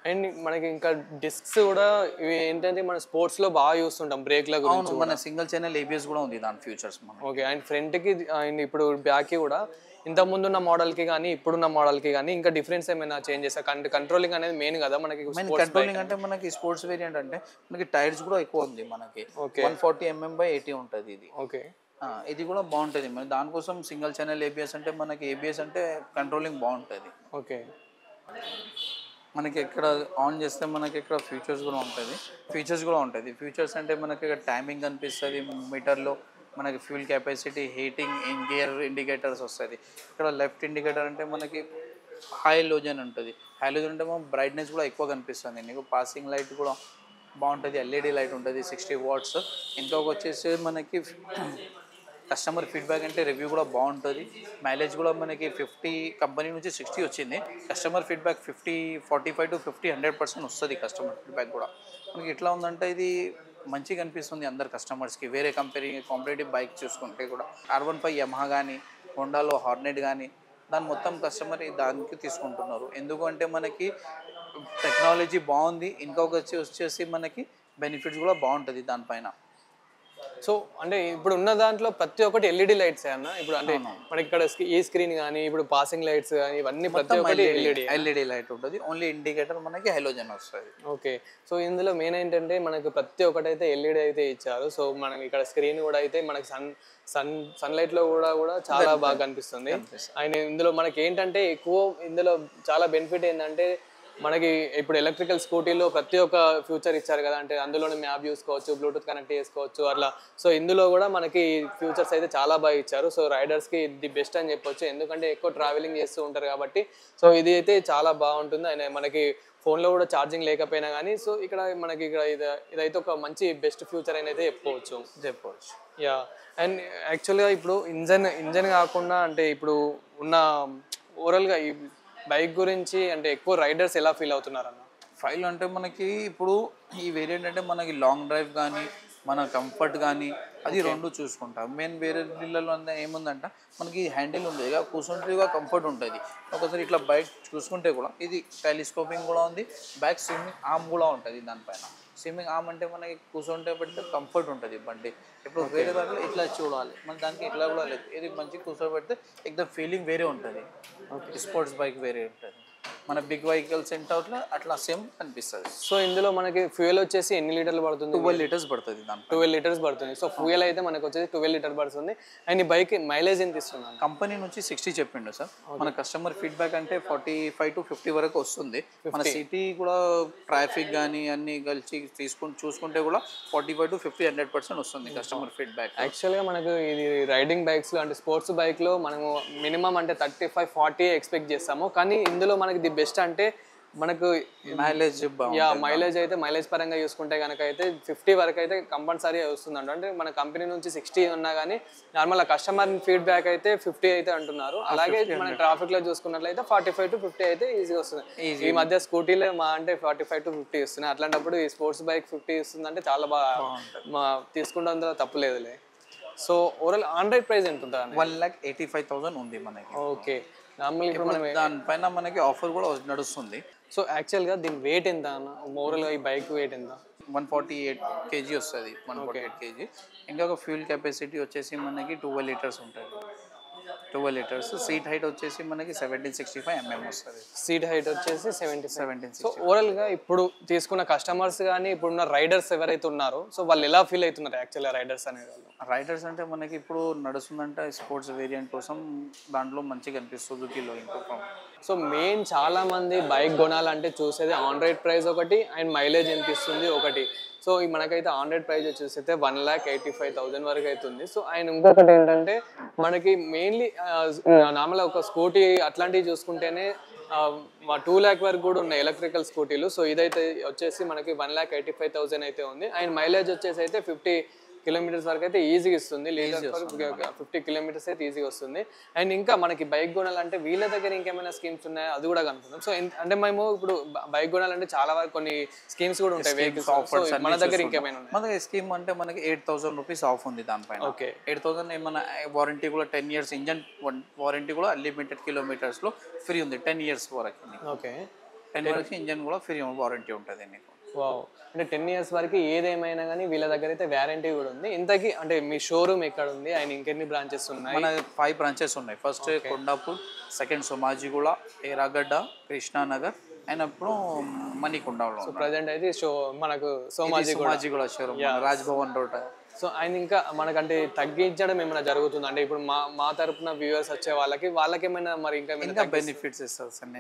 And మనకి ఇంకా discs కూడా ఇవి ఏంటంటే మన స్పోర్ట్స్లో బాగా చూస్తుంటాం బ్రేక్ల గురించి. మన సింగిల్ ఛానల్ ఏబిఎస్ కూడా ఉంది దాని ఫ్యూచర్స్ మనకి. ఓకే. అండ్ ఫ్రంట్కి అండ్ ఇప్పుడు బ్యాక్కి కూడా ఇంత ముందున్న మోడల్కి కానీ ఇప్పుడున్న మోడల్కి కానీ ఇంకా డిఫరెన్స్ ఏమైనా చేంజ్ చేస్తా కంట్రోలింగ్ అనేది మెయిన్ కదా మనకి మెయిన్ స్పోర్ట్స్ బైక్. కంట్రోలింగ్ అంటే మనకి స్పోర్ట్స్ వేరియంట్ అంటే మనకి టైర్స్ కూడా ఎక్కువ ఉంది మనకి. ఓకే. 140 mm/80 ఉంటుంది ఇది. ఓకే. ఇది కూడా బాగుంటుంది. మరి దానికోసం సింగిల్ ఛానల్ ఏబిఎస్ అంటే మనకి ఏబిఎస్ అంటే కంట్రోలింగ్ బాగుంటుంది. ఓకే. మనకి ఎక్కడ ఆన్ చేస్తే మనకి ఇక్కడ ఫీచర్స్ కూడా ఉంటుంది. ఫీచర్స్ అంటే మనకి ఇక్కడ టైమింగ్ కనిపిస్తుంది మీటర్లో, మనకి fuel capacity, heating, gear indicators వస్తుంది. ఇక్కడ లెఫ్ట్ ఇండికేటర్ అంటే మనకి హైలోజన్ ఉంటుంది. హైలోజన్ అంటే మనకు బ్రైట్నెస్ కూడా ఎక్కువ కనిపిస్తుంది. నీకు పాసింగ్ లైట్ కూడా బాగుంటుంది, ఎల్ఈడి లైట్ ఉంటుంది 60 watts. ఇంకొక వచ్చేసి మనకి కస్టమర్ ఫీడ్బ్యాక్ అంటే రివ్యూ కూడా బాగుంటుంది. మైలేజ్ కూడా మనకి 50 కంపెనీ నుంచి 60 వచ్చింది. కస్టమర్ ఫీడ్బ్యాక్ 45 to 50 100% వస్తుంది. కస్టమర్ ఫీడ్బ్యాక్ కూడా మనకి ఎట్లా ఉందంటే ఇది మంచిగా అనిపిస్తుంది అందరు కస్టమర్స్కి. వేరే కాంపిటేటివ్ బైక్ చూసుకుంటే కూడా R15 యమహా కానీ, హోండాలో హార్నెట్ కానీ దాని మొత్తం కస్టమర్ దానికి తీసుకుంటున్నారు. ఎందుకంటే మనకి టెక్నాలజీ బాగుంది. ఇంకొక వచ్చేసి మనకి బెనిఫిట్స్ కూడా బాగుంటుంది దానిపైన. సో అంటే ఇప్పుడు ఉన్న దాంట్లో ప్రతి ఒక్కటి ఎల్ఈడి లైట్స్ అన్న. ఇప్పుడు అంటే మనకి ఇక్కడ ఈ స్క్రీన్ కానీ ఇప్పుడు పాసింగ్ లైట్స్ కానీ ఇవన్నీ ప్రతి ఒక్కటి ఎల్ఈడి లైట్ ఉంటుంది. ఓన్లీ ఇండికేటర్ మనకి హైలోజన్ వస్తుంది. ఓకే. సో ఇందులో మెయిన్ ఏంటంటే మనకు ప్రతి ఒక్కటి అయితే ఎల్ఈడి అయితే ఇచ్చారు. సో మనకి ఇక్కడ స్క్రీన్ కూడా అయితే మనకి సన్లైట్ లో కూడా చాలా బాగా కనిపిస్తుంది. అండ్ ఇందులో మనకి ఏంటంటే ఎక్కువ ఇందులో చాలా బెనిఫిట్ ఏంటంటే మనకి ఇప్పుడు ఎలక్ట్రికల్ స్కూటీలో ప్రతి ఒక్క ఫ్యూచర్ ఇచ్చారు కదా. అంటే అందులోనే మ్యాప్ చూసుకోవచ్చు, బ్లూటూత్ కనెక్ట్ చేసుకోవచ్చు అట్లా. సో ఇందులో కూడా మనకి ఫ్యూచర్స్ అయితే చాలా బాగా ఇచ్చారు. సో రైడర్స్కి ది బెస్ట్ అని చెప్పొచ్చు, ఎందుకంటే ఎక్కువ ట్రావెలింగ్ చేస్తూ ఉంటారు కాబట్టి. సో ఇది అయితే చాలా బాగుంటుంది. అండ్ మనకి ఫోన్లో కూడా ఛార్జింగ్ లేకపోయినా కానీ సో ఇక్కడ మనకి ఇక్కడ ఇదైతే ఒక మంచి బెస్ట్ ఫ్యూచర్ అని అయితే చెప్పవచ్చు. యా. అండ్ యాక్చువల్గా ఇప్పుడు ఇంజన్ కాకుండా అంటే ఇప్పుడు ఉన్న ఓవరాల్గా ఈ బైక్ గురించి అంటే ఎక్కువ రైడర్స్ ఎలా ఫీల్ అవుతున్నారన్న? ఫైల్ అంటే మనకి ఇప్పుడు ఈ వేరియంట్ అంటే మనకి లాంగ్ డ్రైవ్ కానీ మన కంఫర్ట్ కానీ అది రెండు చూసుకుంటాం. మెయిన్ వేరే ఇళ్ళలో ఏముందంట మనకి హ్యాండిల్ ఉంది ఇక కూర్చుంటేగా కంఫర్ట్ ఉంటుంది. ఒకసారి ఇట్లా బైక్ చూసుకుంటే కూడా ఇది టెలిస్కోపింగ్ కూడా ఉంది, బ్యాక్ స్విమ్మింగ్ ఆర్మ్ కూడా ఉంటుంది దానిపైన. స్విమ్మింగ్ ఆర్మ్ అంటే మనకి కూర్చుంటే పెడితే కంఫర్ట్ ఉంటుంది బండి. ఇప్పుడు వేరే దాంట్లో ఇట్లా చూడాలి, మన దానికి ఇట్లా కూడా లేదు. ఇది మంచిగా కూర్చోబెడితే ఎక్దమ్ ఫీలింగ్ వేరే ఉంటుంది. స్పోర్ట్స్ బైక్ వేరే ఉంటుంది. మన బిగ్ వెహికల్స్ ఏంటో అట్లా సేమ్ అనిపిస్తుంది. సో ఇందులో మనకి ఫ్యూయల్ వచ్చేసి ఎన్ని లీటర్లు పడుతుంది? 12 liters పడుతుంది. 12 liters పడుతుంది. సో ఫ్యూయల్ అయితే మనకు వచ్చేసి 12 liters పడుతుంది. అండ్ ఈ బైక్ మైలేజ్ ఎంత ఇస్తుంది? కంపెనీ నుంచి 60 చెప్పిండు సార్. మన కస్టమర్ ఫీడ్బ్యాక్ అంటే 45 to 50 వరకు వస్తుంది. మన సిటీ కూడా ట్రాఫిక్ కానీ అన్ని కలిసి చూసుకుంటే కూడా 45 to 50 100% వస్తుంది కస్టమర్ ఫీడ్బ్యాక్. యాక్చువల్గా మనకు ఇది రైడింగ్ బైక్స్లో అంటే స్పోర్ట్స్ బైక్లో మనము మినిమం అంటే 35-40 ఎక్స్పెక్ట్ చేస్తాము. కానీ ఇందులో మనకి ది బెస్ట్ అంటే మనకు మైలేజ్ అయితే మైలేజ్ పరంగా చూసుకుంటే కనుక అయితే 50 వరకు అయితే కంపల్సరీ వస్తుందంట. అంటే మన కంపెనీ నుంచి 60 ఉన్నా కానీ నార్మల్ కస్టమర్ ఫీడ్బ్యాక్ అయితే 50 అయితే అంటున్నారు. అలాగే మన ట్రాఫిక్ లో చూసుకున్నట్లయితే 45 to 50 అయితే ఈజీగా వస్తుంది. ఈ మధ్య స్కూటీలో అంటే 45 to 50 వస్తున్నాయి. అట్లాంటప్పుడు ఈ స్పోర్ట్స్ బైక్ 50 ఇస్తుందంటే చాలా బాగా తీసుకుంటే తప్పులేదులే. So overall on road price ఎంత ఉంటుంది? 1,85,000 ఉంది మనకి. ఓకే. నార్మల్ ఇప్పుడు మనం దానిపైన మనకి ఆఫర్ కూడా నడుస్తుంది. సో యాక్చువల్గా దీని వెయిట్ ఎంత అన్న? ఓవరాల్గా ఈ బైక్ వెయిట్ ఎంత? 148 kg వస్తుంది. 148 kg. ఇంకొక ఫ్యూల్ కెపాసిటీ వచ్చేసి మనకి 12 liters ఉంటుంది. 12 liters. సీట్ హైట్ వచ్చేసి మనకి 1765 mm వస్తుంది. సీట్ హైట్ వచ్చేసి 17. సో ఓవరాల్గా ఇప్పుడు తీసుకున్న కస్టమర్స్ కానీ ఇప్పుడున్న రైడర్స్ ఎవరైతే ఉన్నారో సో వాళ్ళు ఎలా ఫీల్ అవుతున్నారు యాక్చువల్గా రైడర్స్ అనేవాళ్ళు? రైడర్స్ అంటే మనకి ఇప్పుడు నడుస్తుందంటే స్పోర్ట్స్ వేరియంట్ కోసం దాంట్లో మంచిగా అనిపిస్తుంది సుజుకీలో. ఇంకొక సో మెయిన్ చాలా మంది బైక్ కొనాలంటే చూసేది ఆన్ రైడ్ ప్రైస్ ఒకటి అండ్ మైలేజ్ ఎంత ఇస్తుంది ఒకటి. సో మనకైతే ఆన్ రైడ్ ప్రైస్ వచ్చేసి అయితే 1,85,000 వరకు అవుతుంది. సో అండ్ ఇంకొకటి ఏంటంటే మనకి మెయిన్లీ నార్మల్గా ఒక స్కూటీ అట్లాంటివి చూసుకుంటేనే 2 lakh వరకు కూడా ఉన్నాయి ఎలక్ట్రికల్ స్కూటీలు. సో ఇదైతే వచ్చేసి మనకి 1,85,000 అయితే ఉంది. అండ్ మైలేజ్ వచ్చేసి అయితే 50 kilometers వరకు అయితే ఈజీగా ఇస్తుంది. 50 kilometers అయితే ఈజీగా వస్తుంది. అండ్ ఇంకా మనకి బైక్ కొనాలంటే వీళ్ళ దగ్గర ఇంకేమైనా స్కీమ్స్ ఉన్నాయో అది కూడా కనుక్కుందాం. సో అంటే మేము ఇప్పుడు బైక్ కొనాలంటే చాలా వరకు కొన్ని స్కీమ్స్ కూడా ఉంటాయి వెహికల్స్. మన దగ్గర ఇంకేమైనా ఉన్నాయి? మన దగ్గర స్కీమ్ అంటే మనకి 8,000 rupees ఆఫ్ ఉంది దానిపైన. ఓకే. 8,000 ఏమన్నా వారంటీ కూడా 10 years ఇంజన్ వారంటీ కూడా అన్లిమిటెడ్ కిలోమీటర్స్లో ఫ్రీ ఉంది 10 years వరకు. ఓకే. 10 వరకు ఇంజన్ కూడా ఫ్రీ వారంటీ ఉంటుంది మీకు. వావ్, అంటే 10 ఇయర్స్ వరకు ఏదేమైనా కానీ వీళ్ళ దగ్గర అయితే వ్యారంటీ కూడా ఉంది. ఇంతకీ అంటే మీ షోరూమ్ ఎక్కడ ఉంది అండ్ ఇంకెన్ని బ్రాంచెస్ ఉన్నాయి? మన 5 బ్రాంచెస్ ఉన్నాయి. ఫస్ట్ కొండాపూర్, సెకండ్ సోమాజిగూడ, ఎర్రగడ్డ, కృష్ణానగర్ అండ్ అప్పుడు మణికొండలో. సో ప్రజెంట్ అయితే మనకు Somajiguda showroom Raj Bhavan road. So ఆయన ఇంకా మనకంటే తగ్గించడం ఏమైనా జరుగుతుంది అంటే ఇప్పుడు మా తరపున వ్యూవర్స్ వచ్చే వాళ్ళకి ఏమైనా మరి ఇంకా బెనిఫిట్స్ ఇస్తారు సార్.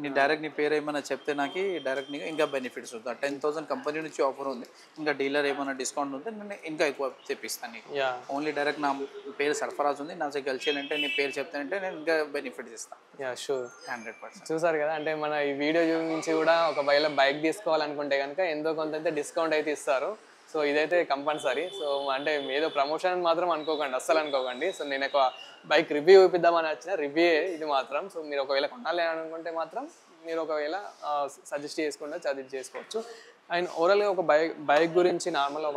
నీ డైరెక్ట్ నీ పేరు ఏమైనా చెప్తే నాకు డైరెక్ట్ నీకు ఇంకా బెనిఫిట్స్ ఉంటుంది. 10,000 కంపెనీ నుంచి ఆఫర్ ఉంది, ఇంకా డీలర్ ఏమైనా డిస్కౌంట్ ఉంటే నేను ఇంకా ఎక్కువ తెప్పిస్తాను నీకు. ఓన్లీ డైరెక్ట్ నా పేరు సర్ఫరాజ్ ఉంది, నా గెలిచేయాలంటే నీ పేరు చెప్తానంటే నేను ఇంకా బెనిఫిట్స్ ఇస్తాను. షూర్, 100%. చూసారు కదా, అంటే మన ఈ వీడియో నుంచి కూడా ఒకవేళ బైక్ తీసుకోవాలనుకుంటే కనుక ఎంతో కొంత అయితే డిస్కౌంట్ అయితే ఇస్తారు. సో ఇదైతే కంపల్సరీ. సో అంటే ఏదో ప్రమోషన్ మాత్రం అనుకోకండి, అస్సలు అనుకోకండి. సో నేను ఒక బైక్ రివ్యూ చూపిద్దామని వచ్చిన రివ్యూ ఇది మాత్రం. సో మీరు ఒకవేళ కొనాలి అనుకుంటే మాత్రం మీరు ఒకవేళ సజెస్ట్ చేసుకోవచ్చు. అండ్ ఓవరాల్గా ఒక బైక్ గురించి నార్మల్గా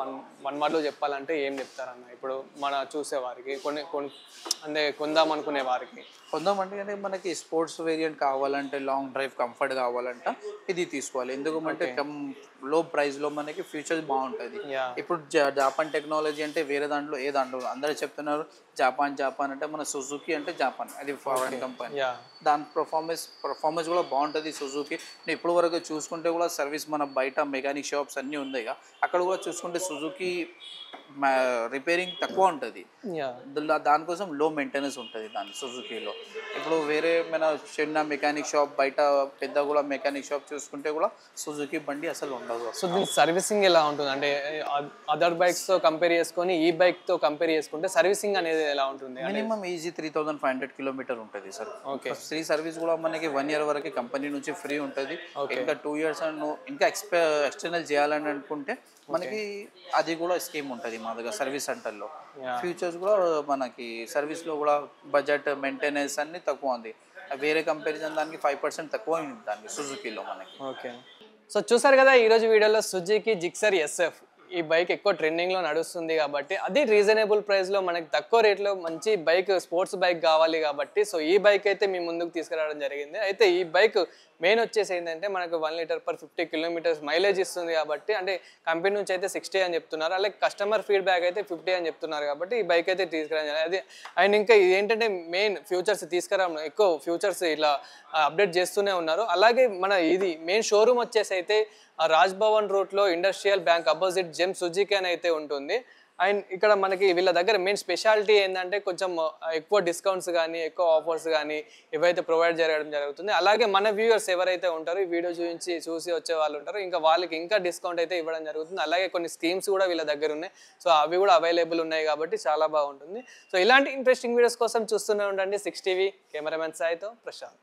వన్ వర్డ్లో చెప్పాలంటే ఏం చెప్తారన్న ఇప్పుడు మన చూసేవారికి అంటే కొందాం అనుకునే వారికి? కొందామంటే మనకి స్పోర్ట్స్ వేరియంట్ కావాలంటే, లాంగ్ డ్రైవ్ కంఫర్ట్ కావాలంటే ఇది తీసుకోవాలి. ఎందుకంటే లో ప్రైస్లో మనకి ఫ్యూచర్స్ బాగుంటుంది. ఇప్పుడు జాపాన్ టెక్నాలజీ అంటే వేరే దాంట్లో అందరూ చెప్తున్నారు జాపాన్ అంటే మన సుజుకి అంటే జాపాన్, అది ఫారెన్ కంపెనీ. దాని పర్ఫార్మెన్స్ కూడా బాగుంటుంది సుజుకి. ఇప్పుడు వరకు చూసుకుంటే కూడా సర్వీస్ మన బయట మెకానిక్ షాప్స్ అన్నీ ఉన్నాయి, అక్కడ కూడా చూసుకుంటే సుజుకి రిపేరింగ్ తక్కువ ఉంటుంది. దానికోసం లో మెయింటెనెన్స్ ఉంటుంది దాని సుజుకీలో. ఇప్పుడు వేరే మన చిన్న మెకానిక్ షాప్ బయట పెద్ద కూడా మెకానిక్ షాప్ చూసుకుంటే కూడా సుజుకి బండి అసలు ఉండదు. సో దీని సర్వీసింగ్ ఎలా ఉంటుంది అంటే అదర్ బైక్స్తో కంపేర్ చేసుకొని ఈ బైక్తో కంపేర్ చేసుకుంటే సర్వీసింగ్ అనేది ఎలా ఉంటుంది? మినిమం ఈజీ 3,500 కిలోమీటర్ ఉంటుంది సార్. ఫ్రీ సర్వీస్ కూడా మనకి 1 ఇయర్ వరకు కంపెనీ నుంచి ఫ్రీ ఉంటుంది. ఇంకా 2 ఇయర్స్ ఇంకా ఎక్స్టర్నల్ చేయాలని అనుకుంటే మనకి అది కూడా స్కీమ్ ఉంటుంది మా దగ్గర సర్వీస్ సెంటర్లో. ఫ్యూచర్స్ కూడా మనకి సర్వీస్లో కూడా బడ్జెట్ మెయింటెనెన్స్ అన్ని తక్కువ ఉంది. వేరే కంపారిజన్ దానికి 5% తక్కువ ఉంది దానికి సుజుకీలో మనకి. ఓకే, సో చూసారు కదా ఈరోజు వీడియోలో సుజుకి జిక్సర్ SF ఈ బైక్ ఎక్కువ ట్రెండింగ్లో నడుస్తుంది కాబట్టి అది రీజనబుల్ ప్రైస్లో మనకి తక్కువ రేట్లో మంచి బైక్ స్పోర్ట్స్ బైక్ కావాలి కాబట్టి సో ఈ బైక్ అయితే మీ ముందుకు తీసుకురావడం జరిగింది. అయితే ఈ బైక్ మెయిన్ వచ్చేసి ఏంటంటే మనకు 1 లీటర్/50 కిలోమీటర్స్ మైలేజ్ ఇస్తుంది కాబట్టి అంటే కంపెనీ నుంచి అయితే 60 అని చెప్తున్నారు, అలాగే కస్టమర్ ఫీడ్బ్యాక్ అయితే 50 అని చెప్తున్నారు కాబట్టి ఈ బైక్ అయితే తీసుకురావడం అది. అండ్ ఇంకా ఏంటంటే మెయిన్ ఫ్యూచర్స్ తీసుకురావడం ఎక్కువ ఫ్యూచర్స్ ఇలా అప్డేట్ చేస్తూనే ఉన్నారు. అలాగే మన ఇది మెయిన్ షోరూమ్ వచ్చేసి అయితే రాజ్ భవన్ రూట్లో industrial bank opposite gem Suzuki అని అయితే ఉంటుంది. అండ్ ఇక్కడ మనకి వీళ్ళ దగ్గర మెయిన్ స్పెషాలిటీ ఏంటంటే కొంచెం ఎక్కువ డిస్కౌంట్స్ కానీ ఎక్కువ ఆఫర్స్ కానీ ఇవైతే ప్రొవైడ్ చేయడం జరుగుతుంది. అలాగే మన వ్యూవర్స్ ఎవరైతే ఉంటారో ఈ వీడియో చూసి వచ్చే వాళ్ళు ఉంటారో ఇంకా వాళ్ళకి ఇంకా డిస్కౌంట్ అయితే ఇవ్వడం జరుగుతుంది. అలాగే కొన్ని స్కీమ్స్ కూడా వీళ్ళ దగ్గర ఉన్నాయి, సో అవి కూడా అవైలబుల్ ఉన్నాయి కాబట్టి చాలా బాగుంటుంది. సో ఇలాంటి ఇంట్రెస్టింగ్ వీడియోస్ కోసం చూస్తూనే ఉండండి 6 టీవీ. కెమెరామెన్ సాయితో ప్రశాంత్.